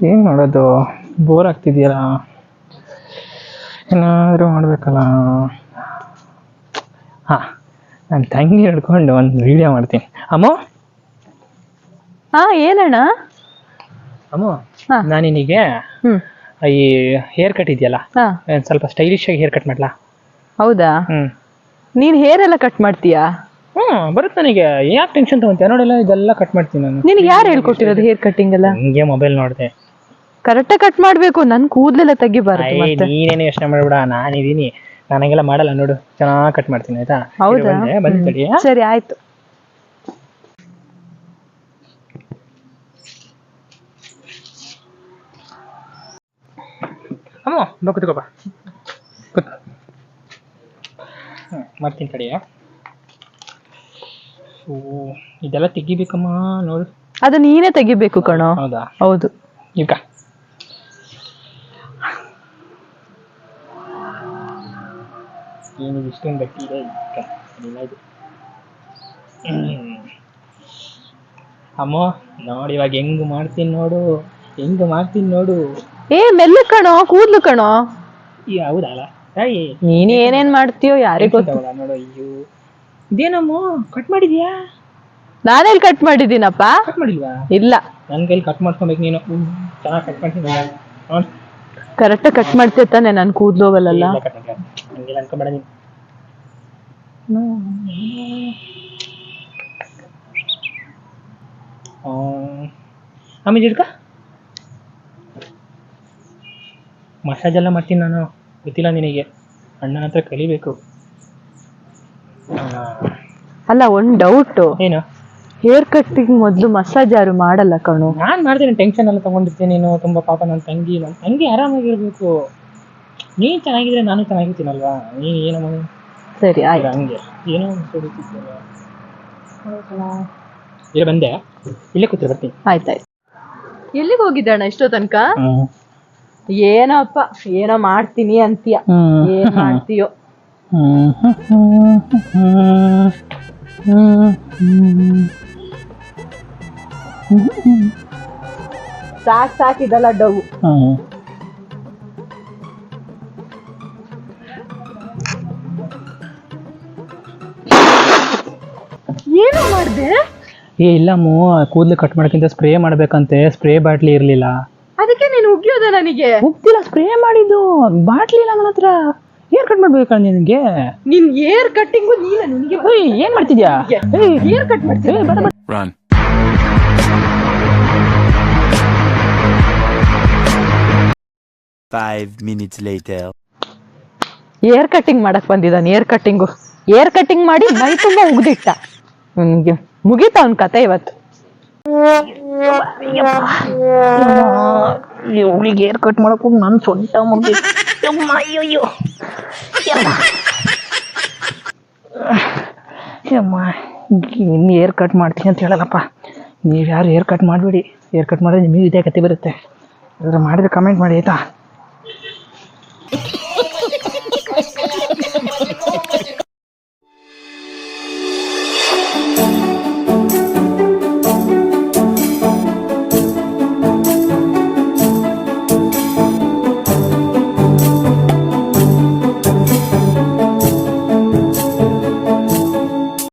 ಏನು ಮಾಡೋದು, ಬೋರ್ ಆಗ್ತಿದೆಯಲ್ಲ, ಏನಾದರೂ ಮಾಡಬೇಕಲ್ಲ. ಹಾಂ, ನಾನು ತಂಗಿ ಹಿಡ್ಕೊಂಡು ಒಂದು ವಿಡಿಯೋ ಮಾಡ್ತೀನಿ. ಅಮ್ಮೋ ಏನಣ್ಣ? ಅಮ್ಮೋ, ನಾನು ನಿನಗೆ ಈ ಹೇರ್ ಕಟ್ ಇದೆಯಲ್ಲ, ಸ್ವಲ್ಪ ಸ್ಟೈಲಿಶ್ ಆಗಿ ಹೇರ್ ಕಟ್ ಮಾಡ್ಲಾ? ಹೌದಾ? ನೀನ್ ಹೇರ್ ಎಲ್ಲ ಕಟ್ ಮಾಡ್ತೀಯಾ? ಬರುತ್ತೆ ನನಗೆ. ಯಾಕೆ ಟೆನ್ಷನ್ ತಗೊಂತೀಯ? ನೋಡಿಲ್ಲ, ಇದೆಲ್ಲ ಕಟ್ ಮಾಡ್ತೀನಿ ನಾನು. ನಿನಗೆ ಯಾರು ಹೇಳ್ಕೊಟ್ಟಿರೋದು ಹೇರ್ ಕಟ್ಟಿಂಗ್ ಎಲ್ಲ? ಹಿಂಗೆ ಮೊಬೈಲ್ ನೋಡಿದೆ. ಕರೆಕ್ಟಾಗಿ ಕಟ್ ಮಾಡ್ಬೇಕು, ನನ್ ಕೂದಲೆಲ್ಲ ತೆಗಿಬಾರ್ದು. ನೀನೇನು ಯೋಚನೆ ಮಾಡ್ಬೇಡ, ನಾನಿದ್ದೀನಿ, ನನಗೆಲ್ಲ ಮಾಡಲ್ಲ ನೋಡು, ಚೆನ್ನಾಗಿ ಕಟ್ ಮಾಡ್ತೀನಿ ಆಯ್ತಾ? ಹೌದಾ? ಬಂದ್ಬಿಡಿ. ಸರಿ ಆಯ್ತು. ಅಮ್ಮ ಬಾ, ಕೂತ್ಕೋಬಾ, ಮಾಡ್ತೀನಿ ಕಡೆಯ. ಇದೆಲ್ಲ ತೆಗಿಬೇಕಮ್ಮ, ನೋಡು. ಅದು ನೀನೇ ತೆಗಿಬೇಕು ಕಣೋ. ಹೌದಾ? ಹೌದು. ಈಗ ಏನು ಇಷ್ಟೊಂದು ಗಟ್ಟಿ ಇದೆ ಇದು. ಅಮ್ಮ ನೋಡಿ, ಇವಾಗ ಹೆಂಗ್ ಮಾಡ್ತೀನಿ ನೋಡು, ಮೆಲ್ಲ ಕಣೋ, ಕೂದ್ಲು ಕಣೋ. ಹೌದಲ್ಲ? ನೀನ್ ಏನೇನ್ ಮಾಡ್ತೀಯೋ ಯಾರಿಗ್ ಗೊತ್ತು. ನೋಡು, ಅಯ್ಯೋ ಇದೇನಮ್ಮ ಕಟ್ ಮಾಡಿದ್ಯಾ? ನಾನೆಲ್ಲಿ ಕಟ್ ಮಾಡಿದ್ದೀನಪ್ಪ? ಕಟ್ ಮಾಡಿಲ್ವಾ? ಇಲ್ಲ, ನನ್ನ ಕೈಲಿ ಕಟ್ ಮಾಡ್ಕೊಬೇಕು ನೀನು. ಚೆನ್ನಾಗಿ ಕಟ್ ಮಾಡ್ತೀನಿ. ಕರೆಕ್ಟ್ ಕಟ್ ಮಾಡ್ತೀಯ ತಾನೆ? ನನ್ ಕೂದ್ಲು ಹೋಗಲ್ಲ. ಹಂಗೆಲ್ಲ ಅನ್ಕೊಂಬೇಡ ನೀನು. ಆಮೇಲೆ ಹಿಡ್ಕ ಮಸಾಜ್ ಎಲ್ಲ ಮಾಡ್ತೀನಿ ನಾನು, ಗೊತ್ತಿಲ್ಲ ನಿನಗೆ? ಅಣ್ಣನ ಹತ್ರ ಕಲಿಬೇಕು. ಅಲ್ಲ, ಒಂದ್ ಡೌಟ್. ಏನು? ಹೇರ್ ಕಟ್ಟಿಂಗ್ ಮೊದ್ಲು ಮಸಾಜ್ ಯಾರು ಮಾಡಲ್ಲ ಕಣೋ. ನಾನು ಮಾಡ್ತೀನಿ, ಟೆನ್ಷನ್ ಎಲ್ಲ ತಗೊಂಡಿರ್ತೀನಿ. ನೀನು ತುಂಬ ಪಾಪ, ನನ್ನ ತಂಗಿ ಆರಾಮಾಗಿರ್ಬೇಕು. ನೀನು ಚೆನ್ನಾಗಿದ್ರೆ ನಾನು ಚೆನ್ನಾಗಿರ್ತೀನಲ್ವಾ? ನೀನು ಏನೋ ಸರಿ ಆಯ್ತು. ಹಂಗೆ ಏನೋ ಇಲ್ಲ, ಬಂದೆ, ಇಲ್ಲೇ ಕೂತ್ರೆ ಬರ್ತೀನಿ. ಆಯ್ತಾಯ್ತು. ಎಲ್ಲಿಗೆ ಹೋಗಿದ್ದೆ ಅಣ್ಣ ಇಷ್ಟೋ ತನಕ? ಏನೋಪ್ಪ, ಏನೋ ಮಾಡ್ತೀನಿ ಅಂತೀಯ, ಏನ್ ಮಾಡ್ತೀಯೋ? ಸಾಕಿದಲ್ಲ ಡವ್. ಏನು ಮಾಡಿದೆ? ಇಲ್ಲಮ್ಮ, ಕೂದಲು ಕಟ್ ಮಾಡೋಕ್ಕಿಂತ ಸ್ಪ್ರೇ ಮಾಡ್ಬೇಕಂತೆ. ಸ್ಪ್ರೇ ಬಾಟ್ಲಿ ಇರಲಿಲ್ಲ, ಅದಕ್ಕೆ ನೀನು ಉಗಿಯೋದ? ನನಗೆ ಉಗ್ತಿಲ್ಲ, ಸ್ಪ್ರೇ ಮಾಡಿದ್ದು. ಬಾಟ್ಲಿ ಇಲ್ಲ ನನ್ನ ಹತ್ರ. ಹೇರ್ ಕಟ್ ಮಾಡ್ಬೇಕಲ್ಲ ನಿನಗೆ? ನಿನ್ ಹೇರ್ ಕಟ್ಟಿಂಗು ನೀನ? ನಿನಗೆ ಏನ್ ಮಾಡ್ತಿದ್ಯಾ? ಹೇರ್ ಕಟ್ ಮಾಡ್ತೀಯ? 5 minutes later. ಹೇರ್ ಕಟ್ಟಿಂಗ್ ಮಾಡಕ್ ಬಂದಿದ್ದಾನೆ. ಹೇರ್ ಕಟ್ಟಿಂಗ್ ಮಾಡಿ ಮೈ ತುಂಬಾ ಉಗ್ದಿಟ್ಟ. ಮುಗೀತ ಅವನ್ ಕತೆ ಇವತ್ತು. ಇವಳಿಗೆ ಹೇರ್ ಕಟ್ ಮಾಡಕ್ ಹೋಗಿ ನಾನು ಸೊಂಟ ಮುಗಿದು. ಇನ್ನು ಹೇರ್ ಕಟ್ ಮಾಡ್ತೀನಿ ಅಂತ ಹೇಳಲ್ಲಪ್ಪ. ನೀವು ಯಾರು ಹೇರ್ ಕಟ್ ಮಾಡಬೇಡಿ. ಹೇರ್ ಕಟ್ ಮಾಡಿದ್ರೆ ನಿಮಗೆ ಇದೇ ಕತೆ ಬರುತ್ತೆ. ಮಾಡಿದ್ರೆ ಕಮೆಂಟ್ ಮಾಡಿ ಆಯ್ತಾ?